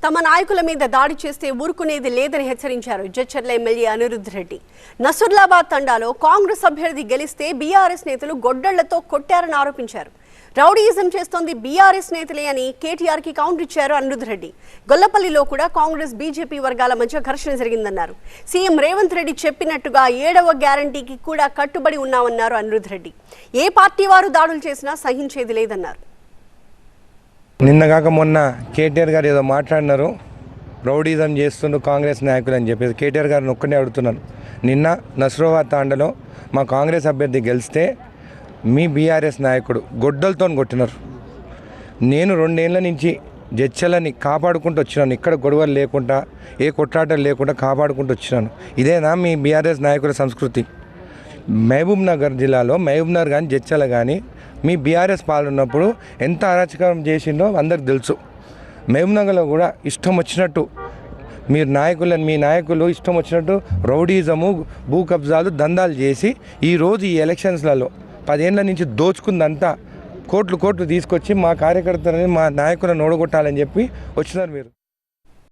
తమ నాయకుల మీద దాడి చేస్తే ఊరుకునేది లేదని హెచ్చరించారు జడ్చర్ల ఎమ్మెల్యే అనిరుద్ధ్ రెడ్డి. నసుర్లాబాద్ తండాలో కాంగ్రెస్ అభ్యర్థి గెలిస్తే బీఆర్ఎస్ నేతలు గొడ్డళ్లతో కొట్టారని ఆరోపించారు. రౌడీయిజం చేస్తోంది బీఆర్ఎస్ నేతలే అని కేటీఆర్ కి కౌంటర్ ఇచ్చారు అనిరుద్ధ్ రెడ్డి. గొల్లపల్లిలో కూడా కాంగ్రెస్ బీజేపీ వర్గాల మధ్య ఘర్షణ జరిగిందన్నారు. సీఎం రేవంత్ రెడ్డి చెప్పినట్టుగా 7వ గ్యారంటీకి కూడా కట్టుబడి ఉన్నామన్నారు అనిరుద్ధ్ రెడ్డి. ఏ పార్టీ వారు దాడులు చేసినా సహించేది లేదన్నారు. నిన్నగాక మొన్న కేటీఆర్ గారు ఏదో మాట్లాడినారు, రౌడీజం చేస్తుండు కాంగ్రెస్ నాయకులు అని చెప్పేసి. కేటీఆర్ గారిని ఒక్కనే అడుగుతున్నాను, నిన్న నస్రోవా తాండలో మా కాంగ్రెస్ అభ్యర్థి గెలిస్తే మీ బీఆర్ఎస్ నాయకుడు గొడ్డలతో కొట్టినారు. నేను 2 ఏళ్ల నుంచి జడ్చలని కాపాడుకుంటూ వచ్చినాను, ఇక్కడ గొడవలు లేకుండా ఏ కొట్లాటలు లేకుండా కాపాడుకుంటూ వచ్చినాను. ఇదేనా మీ బీఆర్ఎస్ నాయకుల సంస్కృతి? మహబూబ్ నగర్ జిల్లాలో మహబూబ్ నగర్ కానీ జడ్చల కానీ మీ బీఆర్ఎస్ పాలన ఉన్నప్పుడు ఎంత అరాచకం చేసిందో అందరికి తెలుసు. మహబూబ్ నగర్లో కూడా ఇష్టం వచ్చినట్టు మీ నాయకులు ఇష్టం వచ్చినట్టు రౌడీజము, భూ కబ్జాలు, దందాలు చేసి ఈరోజు ఈ ఎలక్షన్స్లలో 10 ఏళ్ల నుంచి దోచుకుందంతా కోట్లు తీసుకొచ్చి మా కార్యకర్తలని మా నాయకులను ఓడగొట్టాలని చెప్పి వచ్చినారు మీరు.